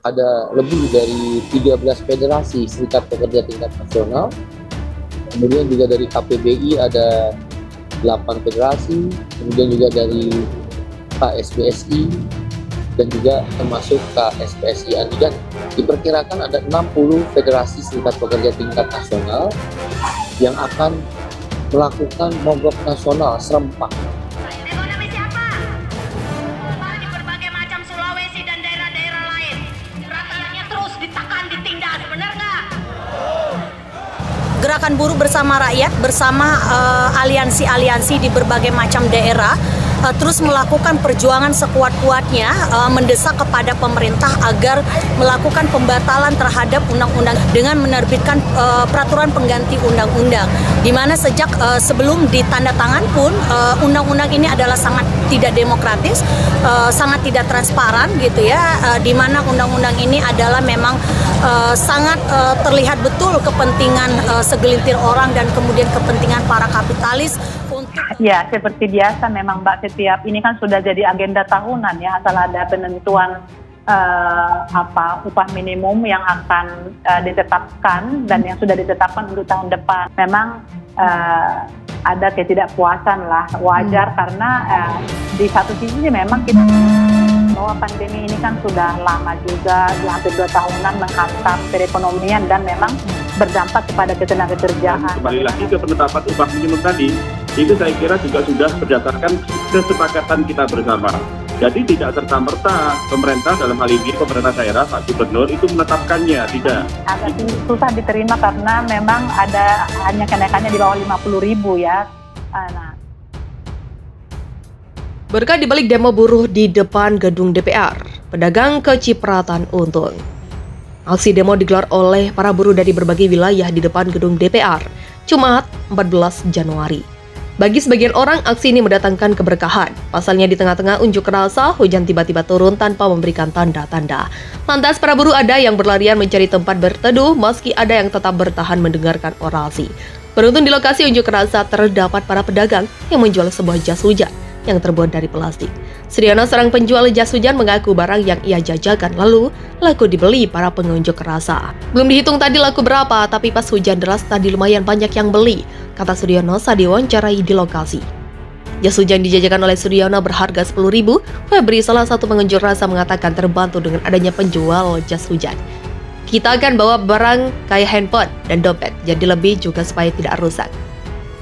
ada lebih dari 13 federasi serikat pekerja tingkat nasional. Kemudian juga dari KPBI ada 8 federasi, kemudian juga dari KSBSI, dan juga termasuk KSPSI. Dan diperkirakan ada 60 federasi serikat pekerja tingkat nasional yang akan melakukan mogok nasional serempak. Ekonomi siapa? Di berbagai macam Sulawesi dan daerah-daerah lain. Rakyatnya terus ditekan, ditindas, benar nggak? Gerakan Buruh Bersama Rakyat bersama aliansi-aliansi di berbagai macam daerah terus melakukan perjuangan sekuat-kuatnya mendesak kepada pemerintah agar melakukan pembatalan terhadap undang-undang dengan menerbitkan peraturan pengganti undang-undang, di mana sejak sebelum ditandatangan pun undang-undang ini adalah sangat tidak demokratis, sangat tidak transparan gitu ya, di mana undang-undang ini adalah memang sangat terlihat betul kepentingan segelintir orang dan kemudian kepentingan para kapitalis. Ya, seperti biasa memang Mbak, setiap ini kan sudah jadi agenda tahunan ya, asal ada penentuan upah minimum yang akan ditetapkan dan yang sudah ditetapkan untuk tahun depan. Memang ada ketidakpuasan lah, wajar karena di satu sisi memang kita bahwa pandemi ini kan sudah lama juga, hampir 2 tahunan menghantam perekonomian dan memang berdampak kepada ketenagakerjaan. Kembali lagi ke penetapan upah minimum tadi, itu saya kira juga sudah berdasarkan kesepakatan kita bersama. Jadi tidak serta-merta pemerintah, dalam hal ini pemerintah daerah, Pak Gubernur, itu menetapkannya, tidak. Agak susah diterima karena memang ada hanya kenaikannya di bawah 50.000 ya. Berkah di balik demo buruh di depan gedung DPR, pedagang kecipratan untung. Aksi demo digelar oleh para buruh dari berbagai wilayah di depan gedung DPR, Jumat 14 Januari. Bagi sebagian orang, aksi ini mendatangkan keberkahan. Pasalnya di tengah-tengah unjuk rasa, hujan tiba-tiba turun tanpa memberikan tanda-tanda. Lantas para buruh ada yang berlarian mencari tempat berteduh, meski ada yang tetap bertahan mendengarkan orasi. Beruntung di lokasi unjuk rasa terdapat para pedagang yang menjual sebuah jas hujan yang terbuat dari plastik. Suryono, seorang penjual jas hujan, mengaku barang yang ia jajakan lalu laku dibeli para pengunjuk rasa. Belum dihitung tadi laku berapa, tapi pas hujan deras tadi lumayan banyak yang beli, kata Suryono saat diwawancarai di lokasi. Jas hujan dijajakan oleh Suryono berharga 10.000. Febri, salah satu pengunjuk rasa, mengatakan terbantu dengan adanya penjual jas hujan. Kita akan bawa barang kayak handphone dan dompet, jadi lebih juga supaya tidak rusak,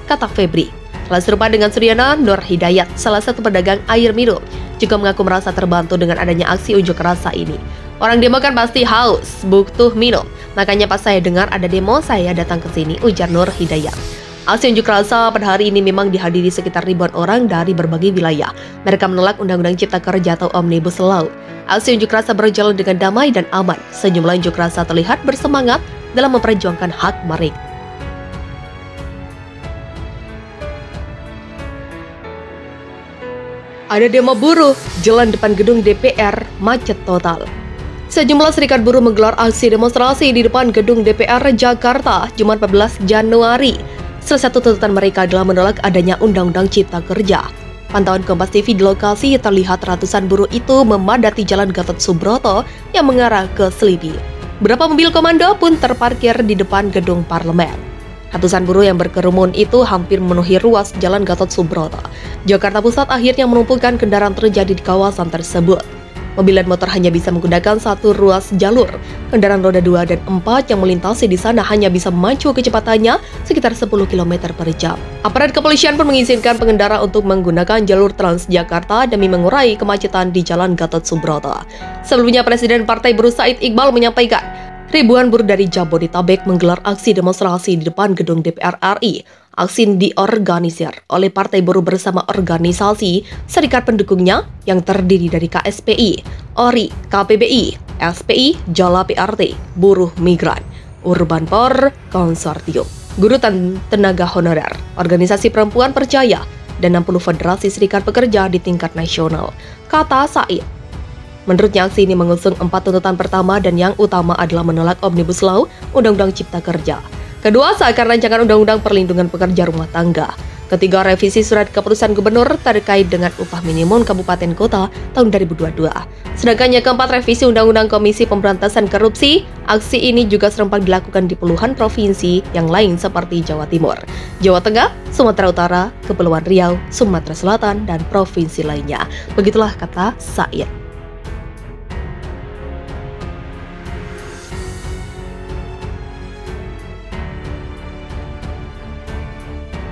kata Febri. Hal serupa dengan Suryono, Nur Hidayat, salah satu pedagang air minum, juga mengaku merasa terbantu dengan adanya aksi unjuk rasa ini. Orang demo kan pasti haus, butuh minum. Makanya pas saya dengar ada demo, saya datang ke sini, ujar Nur Hidayat. Aksi unjuk rasa pada hari ini memang dihadiri sekitar ribuan orang dari berbagai wilayah. Mereka menolak Undang-Undang Cipta Kerja atau Omnibus Law. Aksi unjuk rasa berjalan dengan damai dan aman. Sejumlah unjuk rasa terlihat bersemangat dalam memperjuangkan hak mereka. Ada demo buruh, jalan depan gedung DPR macet total. Sejumlah serikat buruh menggelar aksi demonstrasi di depan gedung DPR Jakarta, Jumat 14 Januari. Salah satu tuntutan mereka adalah menolak adanya Undang-Undang Cipta Kerja. Pantauan Kompas TV di lokasi terlihat ratusan buruh itu memadati Jalan Gatot Subroto yang mengarah ke Selipi. Beberapa mobil komando pun terparkir di depan gedung parlemen. Ratusan buruh yang berkerumun itu hampir memenuhi ruas Jalan Gatot Subroto. Jakarta Pusat akhirnya menumpukan kendaraan terjadi di kawasan tersebut. Mobil dan motor hanya bisa menggunakan satu ruas jalur. Kendaraan roda 2 dan 4 yang melintasi di sana hanya bisa memacu kecepatannya sekitar 10 km per jam. Aparat kepolisian pun mengizinkan pengendara untuk menggunakan jalur Transjakarta demi mengurai kemacetan di Jalan Gatot Subroto. Sebelumnya, Presiden Partai Buruh Said Iqbal menyampaikan, ribuan buruh dari Jabodetabek menggelar aksi demonstrasi di depan gedung DPR RI. Aksi diorganisir oleh Partai Buruh bersama organisasi serikat pendukungnya yang terdiri dari KSPI, ORI, KPBI, SPI, Jala PRT, Buruh Migran, Urbanpor, Konsortium, Guru Tenaga Honorer, Organisasi Perempuan Percaya, dan 60 federasi serikat pekerja di tingkat nasional, kata Said. Menurutnya, aksi ini mengusung 4 tuntutan pertama dan yang utama adalah menolak Omnibus Law, Undang-Undang Cipta Kerja. Kedua, seakan rancangan Undang-Undang Perlindungan Pekerja Rumah Tangga. Ketiga, revisi surat keputusan gubernur terkait dengan upah minimum kabupaten kota tahun 2022. Sedangkan yang keempat, revisi Undang-Undang Komisi Pemberantasan Korupsi. Aksi ini juga serempak dilakukan di puluhan provinsi yang lain seperti Jawa Timur, Jawa Tengah, Sumatera Utara, Kepulauan Riau, Sumatera Selatan, dan provinsi lainnya. Begitulah kata Said.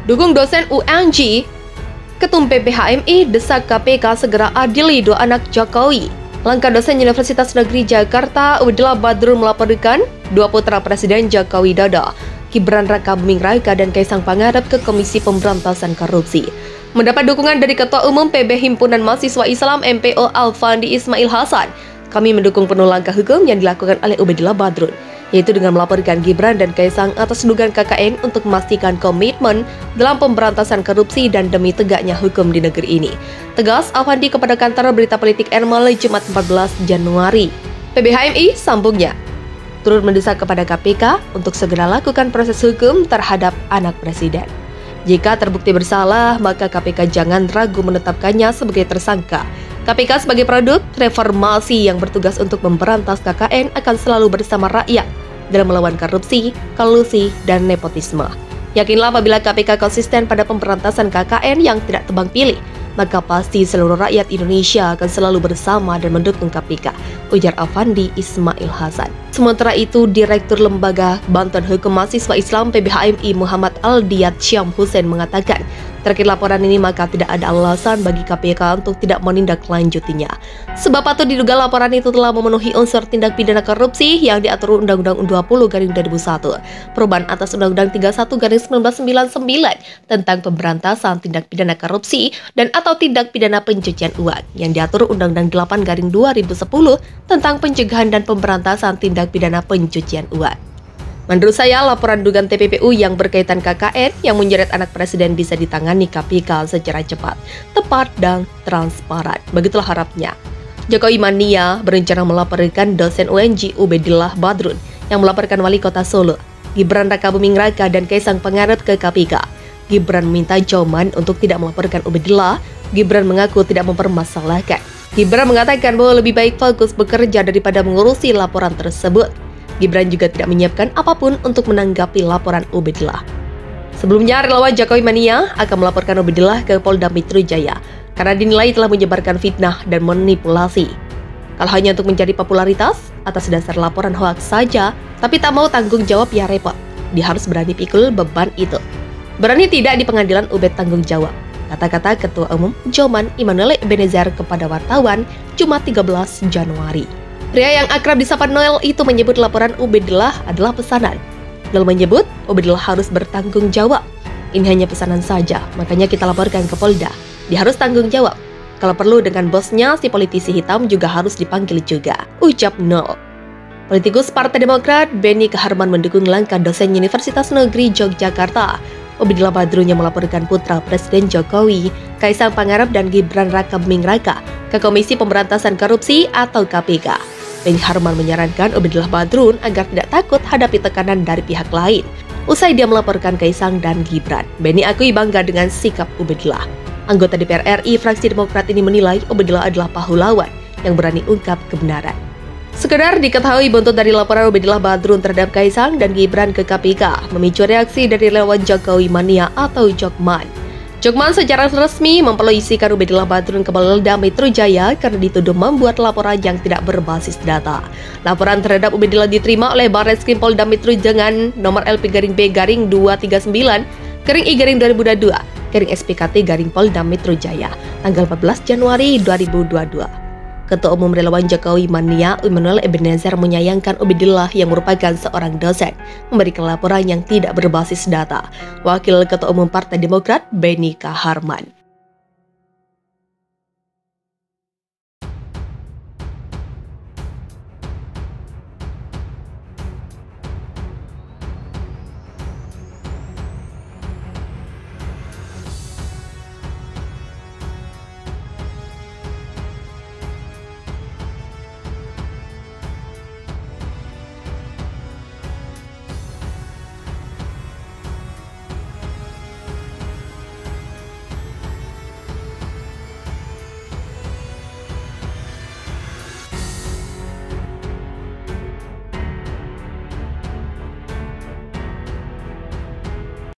Dukung dosen UNJ, Ketum PPHMI desak KPK segera adili dua anak Jokowi. Langkah dosen Universitas Negeri Jakarta Ubaidillah Badrun melaporkan dua putra Presiden Joko Widodo, Gibran Raka Buming Raka dan Kaisang Pangarep ke Komisi Pemberantasan Korupsi. Mendapat dukungan dari Ketua Umum PB Himpunan Mahasiswa Islam MPO Alfandi Ismail Hasan, kami mendukung penuh langkah hukum yang dilakukan oleh Ubaidillah Badrun, yaitu dengan melaporkan Gibran dan Kaisang atas dugaan KKN untuk memastikan komitmen dalam pemberantasan korupsi dan demi tegaknya hukum di negeri ini. Tegas Alfandi kepada kantor Berita Politik Ermal Jumat 14 Januari. PBHMI sambungnya turut mendesak kepada KPK untuk segera lakukan proses hukum terhadap anak presiden. Jika terbukti bersalah, maka KPK jangan ragu menetapkannya sebagai tersangka. KPK sebagai produk reformasi yang bertugas untuk memberantas KKN akan selalu bersama rakyat dalam melawan korupsi, kolusi, dan nepotisme. Yakinlah apabila KPK konsisten pada pemberantasan KKN yang tidak tebang pilih, maka pasti seluruh rakyat Indonesia akan selalu bersama dan mendukung KPK, ujar Alfandi Ismail Hasan. Sementara itu, Direktur Lembaga Bantuan Hukum Mahasiswa Islam PBHMI Muhammad Aldiyat Syam Hussein mengatakan, terkait laporan ini maka tidak ada alasan bagi KPK untuk tidak menindaklanjutinya. Sebab patut diduga laporan itu telah memenuhi unsur tindak pidana korupsi yang diatur Undang-Undang 20/2001, perubahan atas Undang-Undang 31/1999 tentang pemberantasan tindak pidana korupsi dan atau tindak pidana pencucian uang yang diatur Undang-Undang 8/2010 tentang pencegahan dan pemberantasan tindak pidana pencucian uang. Menurut saya, laporan dugaan TPPU yang berkaitan KKN yang menyeret anak presiden bisa ditangani KPK secara cepat, tepat, dan transparan. Begitulah harapnya. Jokowi Mania berencana melaporkan dosen UNJ Ubaidillah Badrun yang melaporkan Wali Kota Solo, Gibran Raka Buming Raka dan Kaisang Pangarep ke KPK. Gibran meminta Joman untuk tidak melaporkan Ubaidillah. Gibran mengaku tidak mempermasalahkan. Gibran mengatakan bahwa lebih baik fokus bekerja daripada mengurusi laporan tersebut. Gibran juga tidak menyiapkan apapun untuk menanggapi laporan Ubaidillah. Sebelumnya, relawan Jokowi Mania akan melaporkan Ubaidillah ke Polda Metro Jaya karena dinilai telah menyebarkan fitnah dan manipulasi. Kalau hanya untuk mencari popularitas atas dasar laporan hoaks saja, tapi tak mau tanggung jawab ya repot. Dia harus berani pikul beban itu. Berani tidak di pengadilan Ubed tanggung jawab. Kata-kata Ketua Umum Joman Immanuel Ebenezer kepada wartawan Jumat 13 Januari. Pria yang akrab disapa Noel itu menyebut laporan Ubaidillah adalah pesanan. Noel menyebut Ubaidillah harus bertanggung jawab. Ini hanya pesanan saja, makanya kita laporkan ke Polda. Dia harus tanggung jawab. Kalau perlu dengan bosnya, si politisi hitam juga harus dipanggil juga, ucap Noel. Politikus Partai Demokrat Beni Kaharman mendukung langkah dosen Universitas Negeri Yogyakarta Ubaidillah Badrun yang melaporkan putra Presiden Jokowi, Kaisang Pangarep dan Gibran Raka Buming Raka ke Komisi Pemberantasan Korupsi atau KPK. Beni Harman menyarankan Ubaidillah Badrun agar tidak takut hadapi tekanan dari pihak lain. Usai dia melaporkan Kaisang dan Gibran, Beni akui bangga dengan sikap Ubaidillah. Anggota DPR RI fraksi Demokrat ini menilai Ubaidillah adalah pahlawan yang berani ungkap kebenaran. Sekedar diketahui buntut dari laporan Ubaidillah Badrun terhadap Kaisang dan Gibran ke KPK memicu reaksi dari relawan Jokowi Mania atau Jokman. Jokman secara resmi mempolisikan Ubaidillah Badrun ke Polda Metro Jaya karena dituduh membuat laporan yang tidak berbasis data. Laporan terhadap Ubaidillah diterima oleh Barreskrim Polda Metro dengan nomor LP-B-239-I-2022 Polda Metro Jaya tanggal 14 Januari 2022. Ketua Umum Relawan Jokowi Mania Immanuel Ebenezer menyayangkan Ubaidillah yang merupakan seorang dosen memberikan laporan yang tidak berbasis data. Wakil Ketua Umum Partai Demokrat Beni Kaharman.